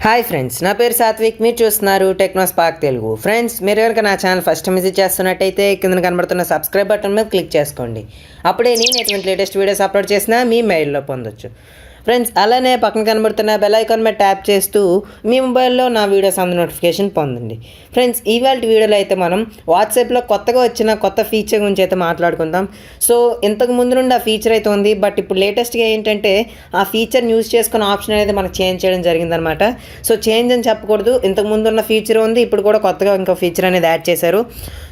Hi friends, నా పేరు సాత్విక్. మీరు చూస్తున్నారు టెక్నో స్పార్క్ తెలుగు. ఫ్రెండ్స్, మీరు కనుక నా ఛానల్ ఫస్ట్ విజిట్ చేస్తున్నట్టయితే కింద కనబడుతున్న సబ్స్క్రైబ్ బటన్ మీద క్లిక్ చేసుకోండి. అప్పుడే నేను ఎటువంటి లేటెస్ట్ వీడియోస్ అప్లోడ్ చేసినా మీ మెయిల్లో పొందొచ్చు. ఫ్రెండ్స్, అలానే పక్కన కనబడుతున్న బెల్ ఐకాన్ మీద ట్యాప్ చేస్తూ మీ మొబైల్లో నా వీడియోస్ అందు నోటిఫికేషన్ పొందండి. ఫ్రెండ్స్, ఇవాళ వీడియోలో అయితే మనం వాట్సాప్లో కొత్తగా వచ్చిన కొత్త ఫీచర్ గురించి అయితే మాట్లాడుకుందాం. సో ఇంతకు ముందు నుండి ఆ ఫీచర్ అయితే ఉంది, బట్ ఇప్పుడు లేటెస్ట్గా ఏంటంటే ఆ ఫీచర్ని యూజ్ చేసుకున్న ఆప్షన్ అనేది మనకు చేంజ్ చేయడం జరిగిందనమాట. సో చేంజ్ అని చెప్పకూడదు, ఇంతకు ముందు ఉన్న ఫీచర్ ఉంది, ఇప్పుడు కూడా కొత్తగా ఇంకో ఫీచర్ అనేది యాడ్ చేశారు.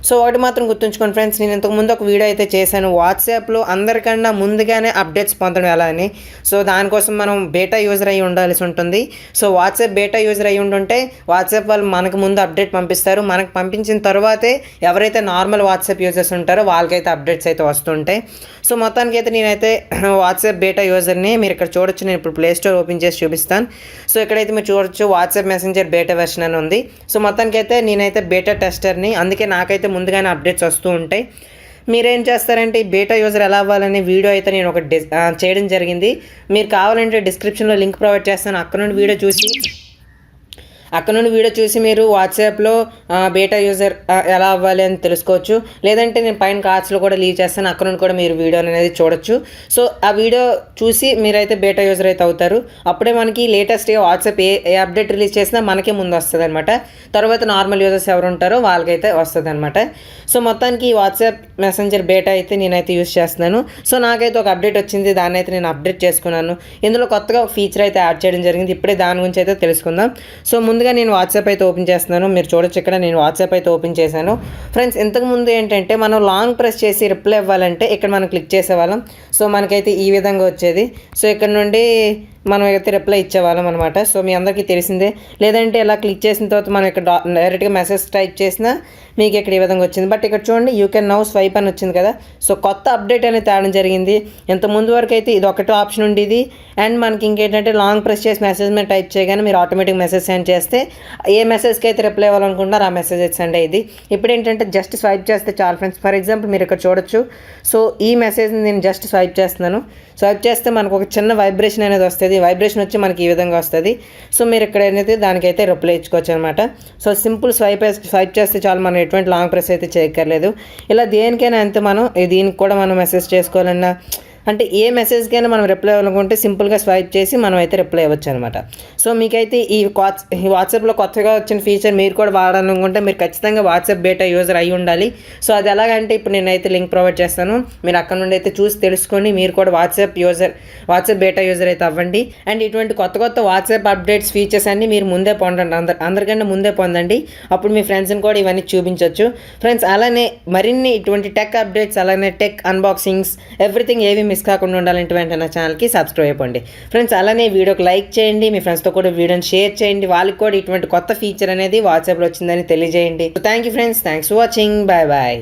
సో ఒకటి మాత్రం గుర్తుంచుకోండి ఫ్రెండ్స్, నేను ఇంతకు ముందు ఒక వీడియో అయితే చేశాను వాట్సాప్లో అందరికన్నా ముందుగానే అప్డేట్స్ పొందడం ఎలా అని. సో దానికోసం మనం బేటా యూజర్ అయ్యి ఉండాల్సి ఉంటుంది. సో వాట్సాప్ బేటా యూజర్ అయ్యి ఉంటుంటే వాట్సాప్ వాళ్ళు మనకు ముందు అప్డేట్ పంపిస్తారు. మనకు పంపించిన తర్వాతే ఎవరైతే నార్మల్ వాట్సాప్ యూజర్స్ ఉంటారో వాళ్ళకైతే అప్డేట్స్ అయితే వస్తుంటాయి. సో మొత్తానికి అయితే నేనైతే వాట్సాప్ బేటా యూజర్ని మీరు ఇక్కడ చూడొచ్చు. నేను ఇప్పుడు ప్లే స్టోర్ ఓపెన్ చేసి చూపిస్తాను. సో ఇక్కడైతే మీరు చూడొచ్చు వాట్సాప్ మెసెంజర్ బేటా వెర్షన్ అని ఉంది. సో మొత్తానికి అయితే నేనైతే బేటా టెస్టర్ని, అందుకే నాకైతే ముందుగానే అప్డేట్స్ వస్తూ ఉంటాయి. మీరేం చేస్తారంటే ఈ బేటా యూజర్ ఎలా అవ్వాలనే వీడియో అయితే నేను ఒక చేయడం జరిగింది. మీరు కావాలంటే డిస్క్రిప్షన్లో లింక్ ప్రొవైడ్ చేస్తాను. అక్కడ నుండి వీడియో చూసి మీరు వాట్సాప్లో బేటా యూజర్ ఎలా అవ్వాలి అని తెలుసుకోవచ్చు. లేదంటే నేను పైన కార్డ్స్లో కూడా లీవ్ చేస్తాను, అక్కడ నుండి కూడా మీరు వీడియో అనేది చూడొచ్చు. సో ఆ వీడియో చూసి మీరైతే బేటా యూజర్ అయితే అవుతారు. అప్పుడే మనకి లేటెస్ట్గా వాట్సాప్ ఏ అప్డేట్ రిలీజ్ చేసినా మనకే ముందు వస్తుంది అనమాట. తర్వాత నార్మల్ యూజర్స్ ఎవరు ఉంటారో వాళ్ళకైతే వస్తుంది అనమాట. సో మొత్తానికి ఈ వాట్సాప్ మెసెంజర్ బేటా అయితే నేనైతే యూజ్ చేస్తున్నాను. సో నాకైతే ఒక అప్డేట్ వచ్చింది, దాన్ని అయితే నేను అప్డేట్ చేసుకున్నాను. ఇందులో కొత్తగా ఒక ఫీచర్ అయితే యాడ్ చేయడం జరిగింది. ఇప్పుడే దాని గురించి అయితే తెలుసుకుందాం. సో ముందుగా నేను వాట్సాప్ అయితే ఓపెన్ చేస్తున్నాను. మీరు చూడొచ్చు ఇక్కడ నేను వాట్సాప్ అయితే ఓపెన్ చేశాను. ఫ్రెండ్స్, ఇంతకుముందు ఏంటంటే మనం లాంగ్ ప్రెస్ చేసి రిప్లై ఇవ్వాలంటే ఇక్కడ మనం క్లిక్ చేసేవాళ్ళం. సో మనకైతే ఈ విధంగా వచ్చేది. సో ఇక్కడ నుండి మనం అయితే రిప్లై ఇచ్చేవాళ్ళం అనమాట. సో మీ అందరికీ తెలిసిందే. లేదంటే ఇలా క్లిక్ చేసిన తర్వాత మనం ఇక్కడ డైరెక్ట్గా మెసేజ్ టైప్ చేసినా మీకు ఇక్కడ ఈ విధంగా వచ్చింది. బట్ ఇక్కడ చూడండి యూ కెన్ నౌ స్వైప్ అని వచ్చింది కదా. సో కొత్త అప్డేట్ అనేది తేవడం జరిగింది. ఇంత ముందు వరకు అయితే ఇది ఒకటే ఆప్షన్ ఉండేది. అండ్ మనకి ఇంకేంటంటే లాంగ్ ప్రెస్ చేసి మెసేజ్ మీద టైప్ చేయగానే మీరు ఆటోమేటిక్ మెసేజ్ సెండ్ చేస్తే ఏ మెసేజ్కి అయితే రిప్లై ఇవ్వాలనుకుంటున్నారో ఆ మెసేజ్ అయితే సెండ్ అయ్యింది. ఇప్పుడు ఏంటంటే జస్ట్ స్వైప్ చేస్తే చాలు ఫ్రెండ్స్. ఫర్ ఎగ్జాంపుల్ మీరు ఇక్కడ చూడొచ్చు. సో ఈ మెసేజ్ని నేను జస్ట్ స్వైప్ చేస్తున్నాను. స్వైప్ చేస్తే మనకు ఒక చిన్న వైబ్రేషన్ అనేది వస్తుంది. వైబ్రేషన్ వచ్చి మనకి ఈ విధంగా వస్తుంది. సో మీరు ఇక్కడ అనేది దానికైతే రిప్లై ఇచ్చుకోవచ్చు అనమాట. సో సింపుల్ స్వైప్ చేస్తే చాలు, మనం ఎటువంటి లాంగ్ ప్రెస్ అయితే చేయక్కర్లేదు. ఇలా దేనికైనా అంతే, మనం దీనికి కూడా మనం మెసేజ్ చేసుకోవాలన్నా అంటే ఏ మెసేజ్కైనా మనం రిప్లై ఇవ్వాలనుకుంటే సింపుల్గా స్వైప్ చేసి మనం అయితే రిప్లై ఇవ్వచ్చు అనమాట. సో మీకైతే ఈ వాట్సాప్లో కొత్తగా వచ్చిన ఫీచర్ మీరు కూడా వాడాలనుకుంటే మీరు ఖచ్చితంగా వాట్సాప్ బేటా యూజర్ అయి ఉండాలి. సో అది ఎలాగంటే ఇప్పుడు నేనైతే లింక్ ప్రొవైడ్ చేస్తాను. మీరు అక్కడ నుండి అయితే చూసి తెలుసుకొని మీరు కూడా వాట్సాప్ బేటా యూజర్ అయితే అవ్వండి. అండ్ ఇటువంటి కొత్త వాట్సాప్ అప్డేట్స్ ఫీచర్స్ అన్నీ మీరు ముందే పొందండి, అందరికంటే ముందే పొందండి. అప్పుడు మీ ఫ్రెండ్స్ని కూడా ఇవన్నీ చూపించవచ్చు. ఫ్రెండ్స్, అలానే మరిన్ని ఇటువంటి టెక్ అప్డేట్స్, అలానే టెక్ అన్బాక్సింగ్స్, ఎవ్రీథింగ్ ఏవి మిస్ కాకుండా ఉండాలంటే వెంటనే నా ఛానల్కి సబ్స్క్రైబ్ అయిపోండి. ఫ్రెండ్స్, అలానే వీడియోకి లైక్ చేయండి, మీ ఫ్రెండ్స్తో కూడా వీడియోని షేర్ చేయండి. వాళ్ళకి కూడా ఇటువంటి కొత్త ఫీచర్ అనేది వాట్సాప్లో వచ్చిందని తెలియజేయండి. Thank you friends, thanks for watching. Bye bye.